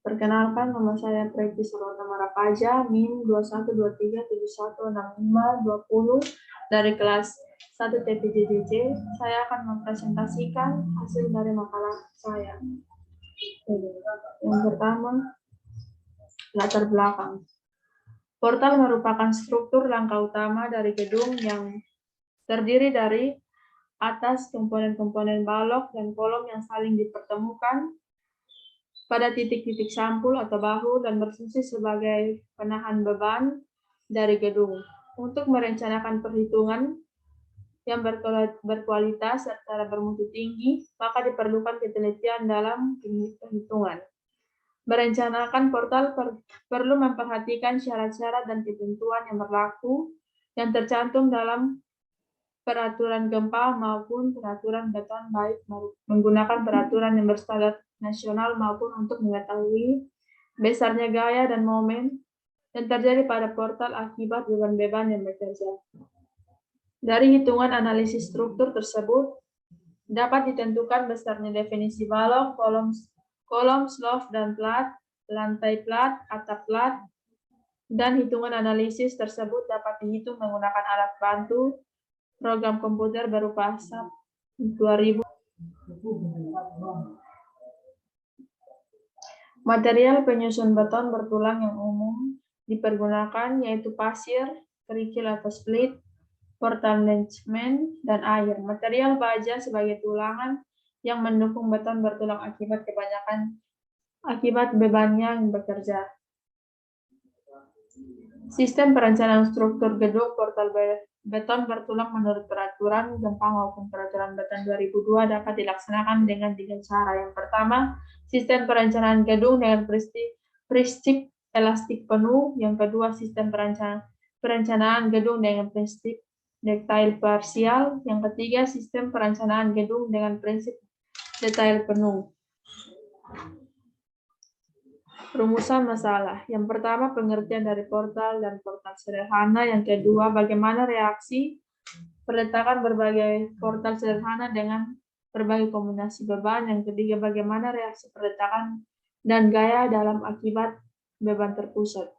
Perkenalkan, nama saya Preti Surota Marapaja, NIM 2123716520 dari kelas 1 TPJJJ. Saya akan mempresentasikan hasil dari makalah saya. Yang pertama, latar belakang. Portal merupakan struktur langkah utama dari gedung yang terdiri dari atas komponen-komponen balok dan kolom yang saling dipertemukan pada titik-titik sampul atau bahu dan berfungsi sebagai penahan beban dari gedung. Untuk merencanakan perhitungan yang berkualitas serta bermutu tinggi, maka diperlukan ketelitian dalam perhitungan. Merencanakan portal perlu memperhatikan syarat-syarat dan ketentuan yang berlaku yang tercantum dalam peraturan gempa maupun peraturan beton, baik menggunakan peraturan yang berstandar nasional maupun untuk mengetahui besarnya gaya dan momen yang terjadi pada portal akibat beban-beban yang bekerja. Dari hitungan analisis struktur tersebut dapat ditentukan besarnya definisi balok, kolom, slope dan plat, lantai plat, atap plat, dan hitungan analisis tersebut dapat dihitung menggunakan alat bantu program komputer berupa SAP 2000. Material penyusun beton bertulang yang umum dipergunakan yaitu pasir, kerikil atau split, portland cement, dan air. Material baja sebagai tulangan yang mendukung beton bertulang akibat bebannya yang bekerja. Sistem perencanaan struktur gedung portal beton bertulang menurut peraturan gempa maupun peraturan beton 2002 dapat dilaksanakan dengan 3 cara. Yang pertama, sistem perencanaan gedung dengan prinsip elastik penuh. Yang kedua, sistem perencanaan gedung dengan prinsip detail parsial. Yang ketiga, sistem perencanaan gedung dengan prinsip detail penuh. Rumusan masalah. Yang pertama, pengertian dari portal dan portal sederhana. Yang kedua, bagaimana reaksi peletakan berbagai portal sederhana dengan berbagai kombinasi beban. Yang ketiga, bagaimana reaksi peletakan dan gaya dalam akibat beban terpusat.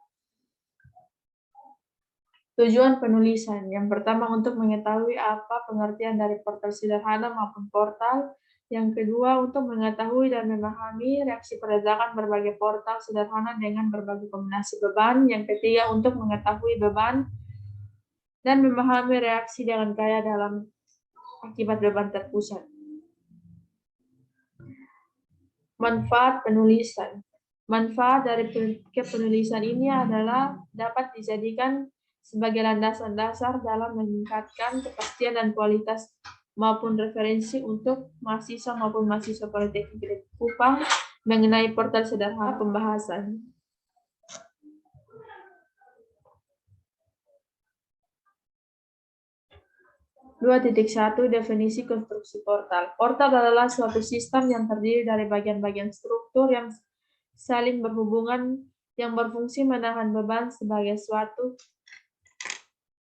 Tujuan penulisan. Yang pertama, untuk mengetahui apa pengertian dari portal sederhana maupun portal. Yang kedua, untuk mengetahui dan memahami reaksi peletakan berbagai portal sederhana dengan berbagai kombinasi beban. Yang ketiga, untuk mengetahui beban dan memahami reaksi dengan gaya dalam akibat beban terpusat. Manfaat penulisan. Manfaat dari penulisan ini adalah dapat dijadikan sebagai landasan dasar dalam meningkatkan kepastian dan kualitas maupun referensi untuk mahasiswa maupun mahasiswa Politeknik Kupang mengenai portal sederhana pembahasan. (2.1) Definisi konstruksi portal. Portal adalah suatu sistem yang terdiri dari bagian-bagian struktur yang saling berhubungan yang berfungsi menahan beban sebagai suatu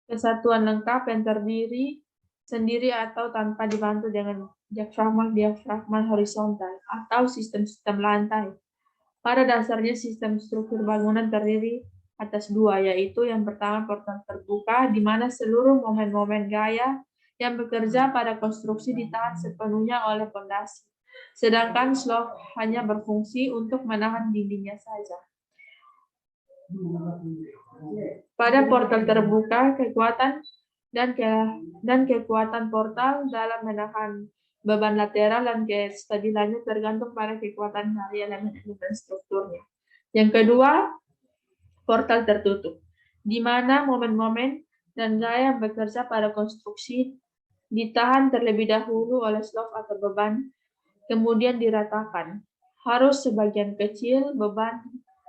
kesatuan lengkap yang terdiri sendiri atau tanpa dibantu dengan diafragma horizontal atau sistem-sistem lantai. Pada dasarnya sistem struktur bangunan terdiri atas dua, yaitu yang pertama portal terbuka, di mana seluruh momen-momen gaya yang bekerja pada konstruksi ditahan sepenuhnya oleh pondasi, sedangkan slope hanya berfungsi untuk menahan dindingnya saja. Pada portal terbuka, kekuatan dan kekuatan portal dalam menahan beban lateral dan kestabilannya tergantung pada kekuatan dari elemen-elemen strukturnya. Yang kedua, portal tertutup, di mana momen-momen dan gaya yang bekerja pada konstruksi ditahan terlebih dahulu oleh slope atau beban, kemudian diratakan. Harus sebagian kecil beban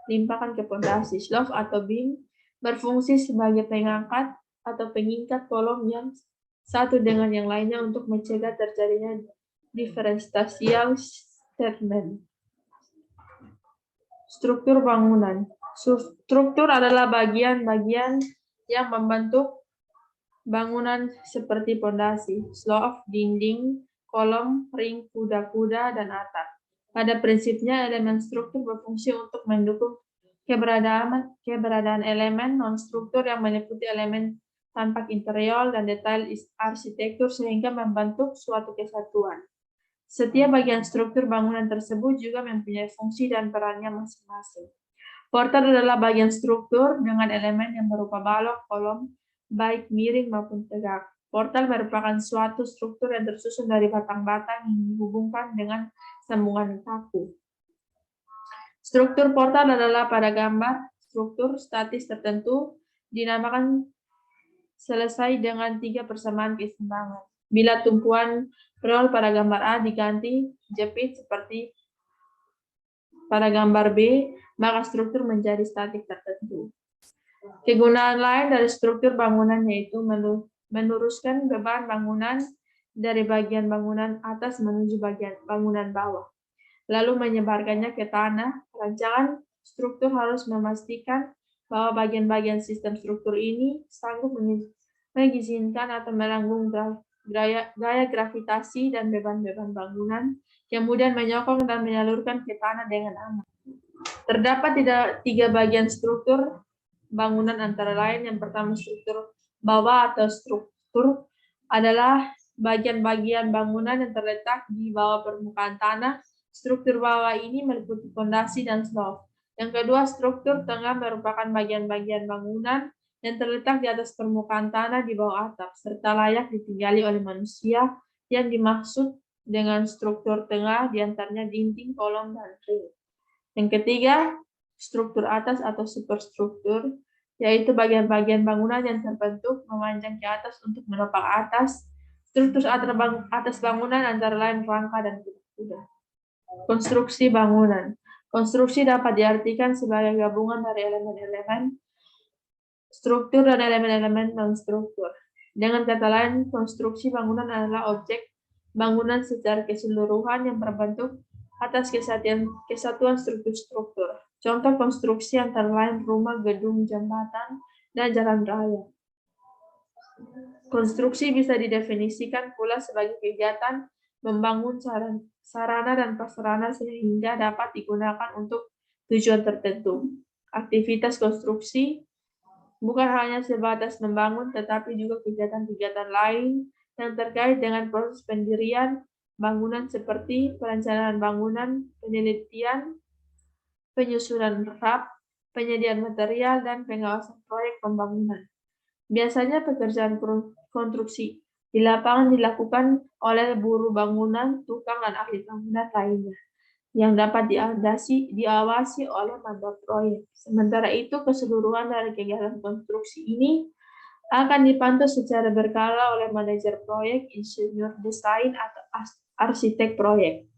limpahkan ke pondasi. Slope atau beam berfungsi sebagai pengangkat atau pengikat kolom yang satu dengan yang lainnya untuk mencegah terjadinya diferensial statement. Struktur bangunan. Struktur adalah bagian-bagian yang membentuk bangunan seperti pondasi, slope, dinding, kolom, ring, kuda-kuda, dan atap. Pada prinsipnya, elemen struktur berfungsi untuk mendukung keberadaan elemen non-struktur yang meliputi elemen tampak interior dan detail arsitektur sehingga membentuk suatu kesatuan. Setiap bagian struktur bangunan tersebut juga mempunyai fungsi dan perannya masing-masing. Portal adalah bagian struktur dengan elemen yang berupa balok, kolom, baik miring maupun tegak. Portal merupakan suatu struktur yang tersusun dari batang-batang yang dihubungkan dengan sambungan paku. Struktur portal adalah pada gambar struktur statis tertentu dinamakan selesai dengan 3 persamaan keseimbangan. Bila tumpuan roll pada gambar A diganti jepit seperti pada gambar B, maka struktur menjadi statik tertentu. Kegunaan lain dari struktur bangunan yaitu meluruskan beban bangunan dari bagian bangunan atas menuju bagian bangunan bawah, lalu menyebarkannya ke tanah. Rancangan struktur harus memastikan bahwa bagian-bagian sistem struktur ini sanggup mengizinkan atau menanggung gaya gravitasi dan beban-beban bangunan, kemudian menyokong dan menyalurkan ke tanah dengan aman. Terdapat 3 bagian struktur bangunan antara lain. Yang pertama, struktur bawah atau struktur adalah bagian-bagian bangunan yang terletak di bawah permukaan tanah. Struktur bawah ini meliputi fondasi dan slope. Yang kedua, struktur tengah merupakan bagian-bagian bangunan yang terletak di atas permukaan tanah di bawah atap, serta layak ditinggali oleh manusia. Yang dimaksud dengan struktur tengah diantaranya dinding, kolom, dan ring. Yang ketiga, struktur atas atau superstruktur, yaitu bagian-bagian bangunan yang terbentuk memanjang ke atas untuk menopang atas. Struktur atas bangunan antara lain rangka dan kuda. Konstruksi bangunan. Konstruksi dapat diartikan sebagai gabungan dari elemen-elemen struktur dan elemen-elemen non-struktur. Dengan kata lain, konstruksi bangunan adalah objek bangunan secara keseluruhan yang berbentuk atas kesatuan struktur-struktur. Contoh konstruksi antara lain rumah, gedung, jembatan, dan jalan raya. Konstruksi bisa didefinisikan pula sebagai kegiatan membangun sarana dan prasarana sehingga dapat digunakan untuk tujuan tertentu. Aktivitas konstruksi bukan hanya sebatas membangun, tetapi juga kegiatan-kegiatan lain yang terkait dengan proses pendirian bangunan seperti perencanaan bangunan, penelitian, penyusunan RAP, penyediaan material, dan pengawasan proyek pembangunan. Biasanya pekerjaan konstruksi di lapangan dilakukan oleh buruh bangunan, tukang, dan ahli bangunan lainnya yang dapat diawasi oleh manajer proyek. Sementara itu, keseluruhan dari kegiatan konstruksi ini akan dipantau secara berkala oleh manajer proyek, insinyur desain, atau arsitek proyek.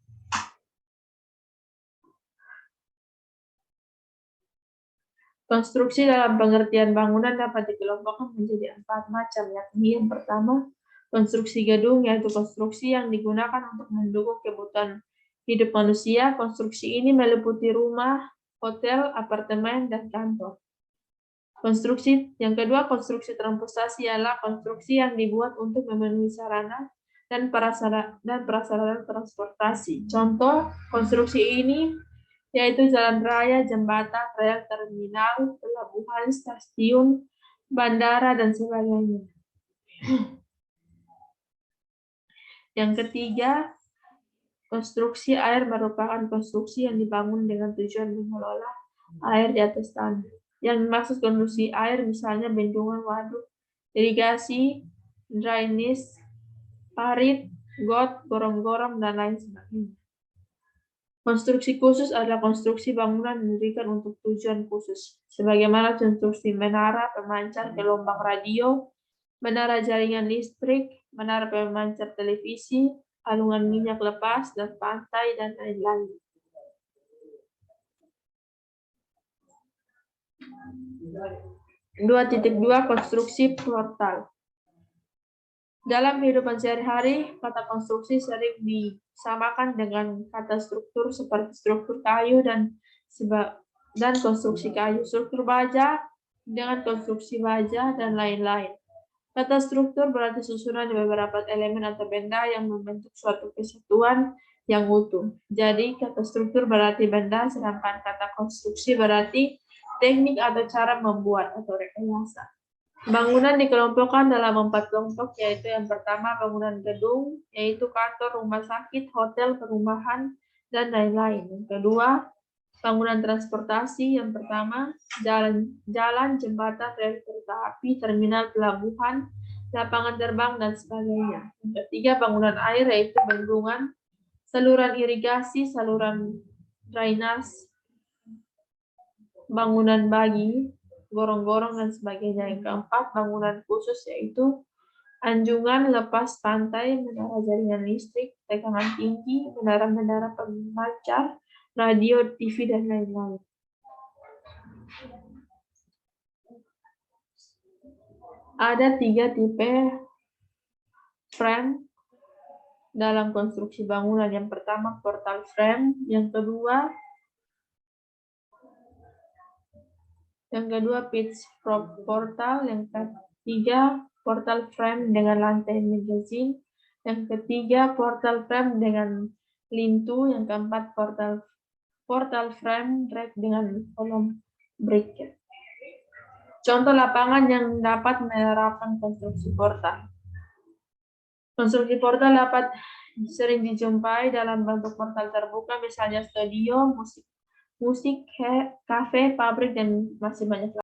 Konstruksi dalam pengertian bangunan dapat dikelompokkan menjadi 4 macam, yakni yang pertama, konstruksi gedung, yaitu konstruksi yang digunakan untuk mendukung kebutuhan hidup manusia. Konstruksi ini meliputi rumah, hotel, apartemen, dan kantor. Konstruksi yang kedua, konstruksi transportasi adalah konstruksi yang dibuat untuk memenuhi sarana dan prasarana transportasi. Contoh konstruksi ini yaitu jalan raya, jembatan, rel, terminal, pelabuhan, stasiun, bandara, dan sebagainya. Yang ketiga, konstruksi air merupakan konstruksi yang dibangun dengan tujuan mengelola air di atas tanah. Yang dimaksud konstruksi air misalnya bendungan, waduk, irigasi, drainase, parit, got, gorong-gorong, dan lain sebagainya. Konstruksi khusus adalah konstruksi bangunan yang diberikan untuk tujuan khusus, sebagaimana konstruksi menara pemancar gelombang radio, menara jaringan listrik, menara pemancar televisi, alungan minyak lepas, dan pantai, dan lain-lain. Konstruksi portal. Dalam kehidupan sehari-hari, kata konstruksi sering disamakan dengan kata struktur seperti struktur kayu dan konstruksi kayu, struktur baja dengan konstruksi baja, dan lain-lain. Kata struktur berarti susunan beberapa elemen atau benda yang membentuk suatu kesatuan yang utuh. Jadi kata struktur berarti benda, sedangkan kata konstruksi berarti teknik atau cara membuat atau rekayasa. Bangunan dikelompokkan dalam 4 kelompok, yaitu yang pertama bangunan gedung, yaitu kantor, rumah sakit, hotel, perumahan, dan lain-lain. Yang kedua, bangunan transportasi, yang pertama jalan, jembatan, rel kereta api, terminal pelabuhan, lapangan terbang, dan sebagainya. Yang ketiga, bangunan air, yaitu bendungan, saluran irigasi, saluran drainase, bangunan bagi, gorong-gorong, dan sebagainya. Yang keempat, bangunan khusus, yaitu anjungan, lepas pantai, menara jaringan listrik, tegangan tinggi, menara-menara pemancar, radio, TV, dan lain-lain. Ada 3 tipe frame dalam konstruksi bangunan. Yang pertama portal frame, yang kedua pitch portal, yang ketiga portal frame dengan lantai magazine, yang ketiga portal frame dengan lintu, yang keempat portal frame rack dengan kolom brick. Contoh lapangan yang dapat menerapkan konstruksi portal. Konstruksi portal dapat sering dijumpai dalam bentuk portal terbuka, misalnya studio, musik, kafe, pabrik, dan masih banyak lagi.